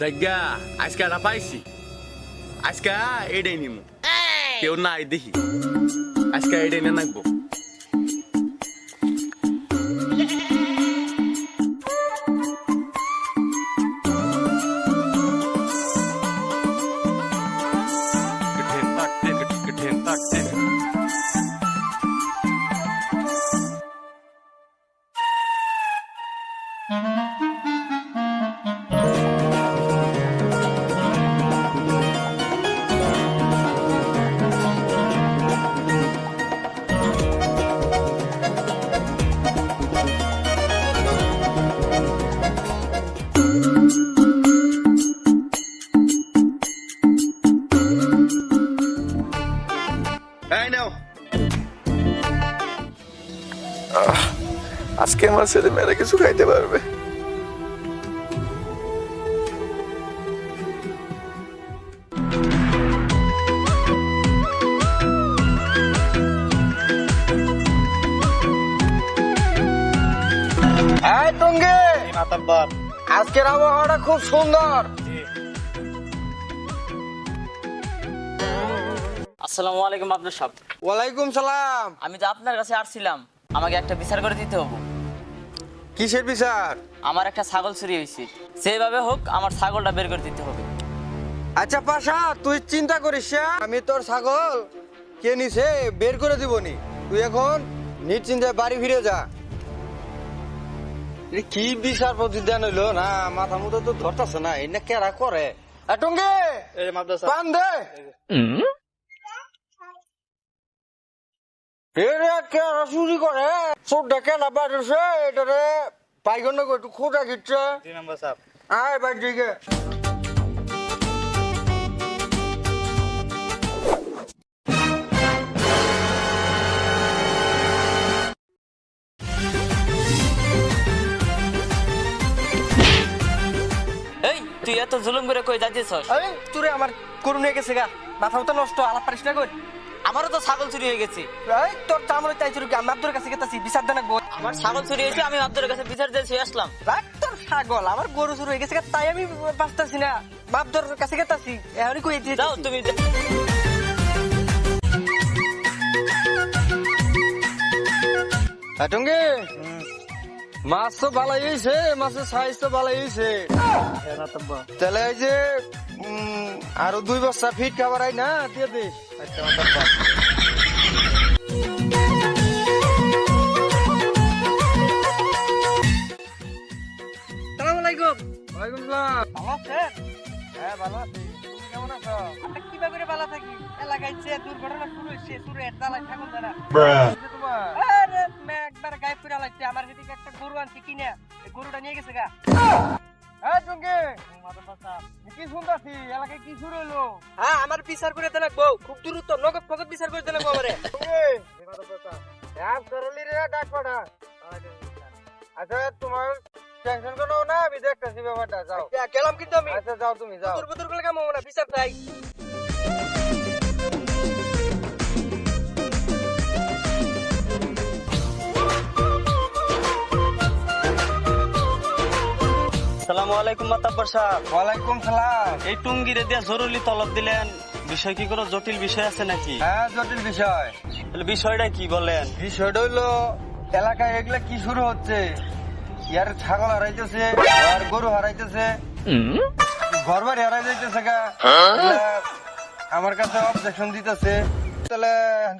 জায়গা আজকে একটা পাইছি, আজকে এটাই নিমু, কেউ নাই দেখি, আজকে এটাই নিয়ে নাকবো। আজকে আমার ছেলে মেয়েরা কিছু খাইতে পারবে। আজকের আবহাওয়াটা খুব সুন্দর। আসসালামু আলাইকুম আব্দুল সাহেব। ওয়ালাইকুম সালাম। আমি তো আপনার কাছে আসছিলাম, আমাকে একটা বিচার করে দিতে হবে। কিসের বিচার? আমার একটা ছাগল চুরি হয়েছে, সেভাবে হোক আমার ছাগলটা বের করে দিতে হবে। আচ্ছা পাশা, তুই চিন্তা করিস না, আমি তোর ছাগল কে নিছে বের করে দিবনি। তুই এখন নিশ্চিন্তায় বাড়ি ফিরে যা। কি বিচার প্রতিদান হইলো না, মাথা মতো তো ধরতেছে না, এনে কেরা করে। টঙ্গে পান দে। চুরি করে চোরটা কেনা বাড়ছে, এটারে পাইগন একটু খোঁটা খিচ্ছে। আয় বাড়ি দিকে। এই তুই এত জুলুম করে কই যাচ্ছিস? আরে চুরে আমার গরু নিয়ে গেছে গা, মাথা মতো নষ্ট, আলাপ পারিস না কই। আমারও তো ছাগল চুরি হয়ে গেছে। এই তোর চামড়ে তাই চুরি, আমি আব্দুর কাছে গেতাছি বিচার দেন। আমার ছাগল চুরি হয়েছে, আমি আব্দুর কাছে বিচার দিয়ে আসলাম। রাখ তোর ছাগল, আমার গরু চুরি হয়ে গেছে গা, তাই আমি বাঁচতাছি না, আব্দুর কাছে গেতাছি। এখনই কই যাও তুমি। টঙ্গে মাছ তো ভালো হয়েছে, মাছের সাইজ তো ভালো হয়েছে। তাহলে এই যে আরো 2 বস্তা ফিট খাবার আই না দিয়ে দিস। সালাম আলাইকুম। ওয়ালাইকুম সালাম। ভালো আছেন? হ্যাঁ ভালো আছি। তুমি কেমন আছো? কিভাবে করে ভালো থাকি? এলাকায় যে দুর্ঘটনা শুরু হয়েছে, শুরু একটা লাইন থাকুন না। আরে মে একবার গায়েব করে লাগছে, আমার দিকে একটা গরু আনছি কিনে, এই গরুটা নিয়ে গেছে গা। হ্যাঁ জঙ্গে কি শুনতাছি, এলাকায় কি শুরু হলো? হ্যাঁ আমার বিচার করে দেন বউ, খুব দ্রুত নগদ ফগত বিচার করে দেন আমারে। ডাক পাঠা। আচ্ছা তোমার টেনশন করো না, আমি দেখতেছি ব্যাপারটা। যাও গেলাম কিন্তু আমি। আচ্ছা যাও তুমি যাও, তোর বদর গুলো কেমন না বিচার চাই। আসসালামু আলাইকুম মাতাব্বর সাহেব। ওয়ালাইকুম সালাম। এই টুঙ্গিরে দিয়া জরুরি তলব দিলেন, বিষয় কি কোনো জটিল বিষয় আছে নাকি? হ্যাঁ জটিল বিষয়। তাহলে বিষয়টা কি বলেন? বিষয়টা হইলো এলাকায় এগুলা কি শুরু হচ্ছে, ইয়ার ছাগল হারাইতেছে, আর গরু হারাইতেছে, ঘর বাড়ি হারাই যাইতেছে গা। এগুলা আমার কাছে অবজেকশন দিতেছে। তাহলে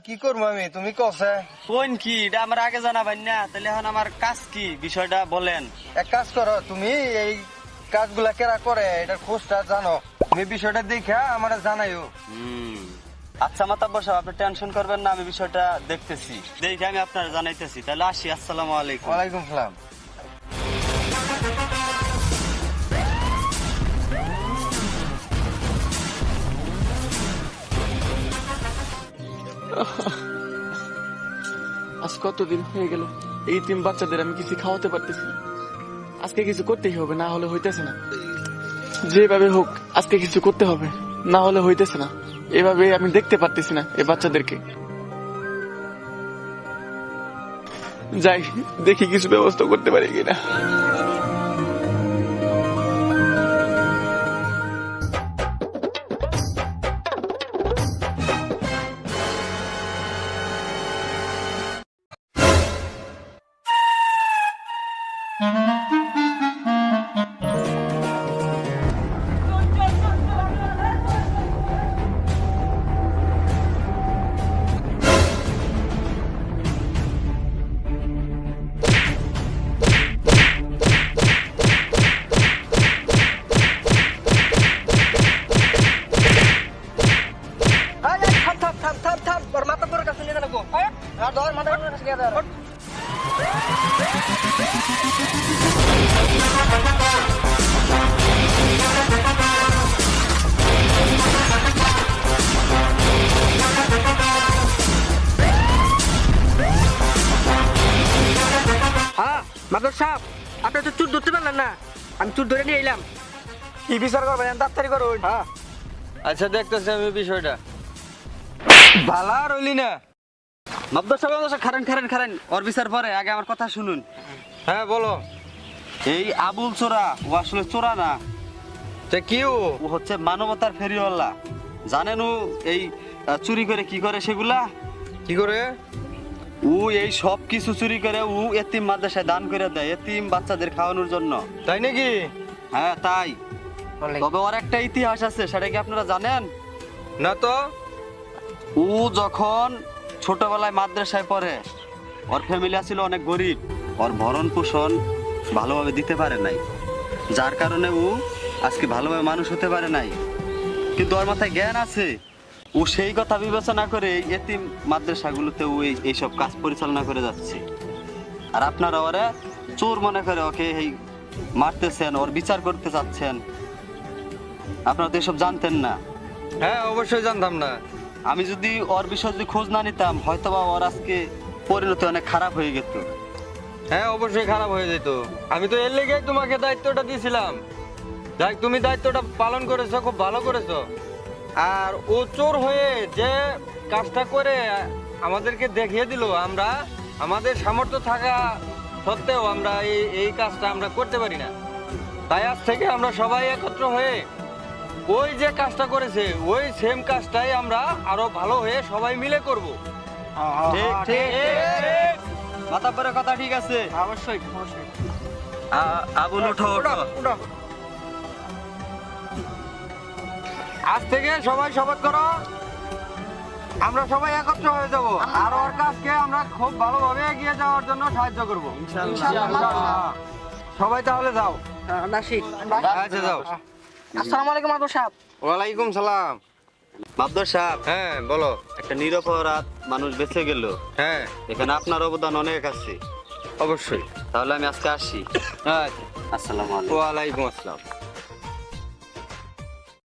কি করবো আমি, তুমি কছে? কোন কি এটা আমার আগে জানাবেন না, তাহলে এখন আমার কাজ কি বিষয়টা বলেন। এক কাজ করো, তুমি এই কাজগুলা কেরা করে এটার খোঁজটা জানো, তুমি বিষয়টা দেখা আমার জানাইও। আচ্ছা মাতাব্বর সাহেব, আপনি টেনশন করবেন না, আমি বিষয়টা দেখতেছি, দেখে আমি আপনার জানাইতেছি। তাহলে আসি, আসসালামু আলাইকুম। ওয়ালাইকুম সালাম। আজ কতদিন হয়ে গেল এই 3 বাচ্চাদের আমি কিছু খাওয়াতে পারতেছি না। আজকে কিছু করতেই হবে, না হলে হইতেছে না। যেভাবে হোক আজকে কিছু করতে হবে, না হলে হইতেছে না। এভাবে আমি দেখতে পারতেছি না এই বাচ্চাদেরকে। যাই দেখি কিছু ব্যবস্থা করতে পারি কিনা। ঠিকাদার হ্যাঁ মাদর সাহেব আপনি তো চুর ধরতে পারলেন না আমি চুর ধরে নিয়ে এলাম কি বিচার করবেন তাড়াতাড়ি করুন হ্যাঁ আচ্ছা দেখতেছি আমি বিষয়টা। ভালা রইলি না মাদ্দার সাহেব খারেন ওর বিচার পরে আগে আমার কথা শুনুন। হ্যাঁ বলো এই আবুল চোরা ও আসলে চোরা না, তে কি ও হচ্ছে মানবতার ফেরিওয়ালা। জানেন ও এই চুরি করে কি করে সেগুলা? কি করে ও এই সব কিছু চুরি করে ও এতিম মাদ্রাসায় দান করে দেয়, এতিম বাচ্চাদের খাওয়ানোর জন্য। তাই নাকি হ্যাঁ তাই। তবে ওর একটা ইতিহাস আছে, সেটা কি আপনারা জানেন? না তো ও যখন ছোটবেলায় মাদ্রাসায় পড়ে, ওর ফ্যামিলি ছিল অনেক গরিব, ওর ভরণ পোষণ ভালোভাবে দিতে পারে নাই, যার কারণে ও আজকে ভালোভাবে মানুষ হতে পারে নাই। কিন্তু ওর মাথায় জ্ঞান আছে, ও সেই কথা বিবেচনা করে এই এতিম মাদ্রাসাগুলোতে ও এইসব কাজ পরিচালনা করে যাচ্ছে। আর আপনারা ওরা চোর মনে করে ওকে এই মারতেছেন, ওর বিচার করতে চাচ্ছেন। আপনারা তো এসব জানতেন না। হ্যাঁ অবশ্যই জানতাম না আমি যদি ওর বিষয়ে যদি খোঁজ না নিতাম, হয়তো বা ওর আজকে পরিণতি অনেক খারাপ হয়ে যেত। হ্যাঁ অবশ্যই খারাপ হয়ে যেত। আমি তো এর লেগেই তোমাকে দায়িত্বটা দিয়েছিলাম। যাই তুমি দায়িত্বটা পালন করেছো, খুব ভালো করেছো। আর ও চোর হয়ে যে কাজটা করে আমাদেরকে দেখিয়ে দিল, আমরা আমাদের সামর্থ্য থাকা সত্ত্বেও আমরা এই কাজটা আমরা করতে পারি না। তাই আজ থেকে আমরা সবাই একত্র হয়ে ওই যে কাজটা করেছে ওই সেম কাজটাই আমরা আরো ভালো হয়ে সবাই মিলে করব। ঠিক ঠিক মাতাব্বরের কথা ঠিক আছে। অবশ্যই অবশ্যই আবুল ওঠো ওঠো। আজ থেকে সবাই শপথ করো, আমরা সবাই একত্র হয়ে যাব আর ওর কাজকে আমরা খুব ভালোভাবে এগিয়ে যাওয়ার জন্য সাহায্য করব ইনশাআল্লাহ। সবাই তাহলে যাও। আচ্ছা যাও। আসসালামু আলাইকুম আবু সাহেব। ওয়ালাইকুম সালাম। মাদ্দার সাহেব, হ্যাঁ বলো। একটা নিরপরাধ মানুষ বেঁচে গেল, হ্যাঁ এখানে আপনার অবদান অনেক আছে। অবশ্যই। তাহলে আমি আজকে আসি। আচ্ছা আসসালামু আলাইকুম। ওয়ালাইকুম আসসালাম।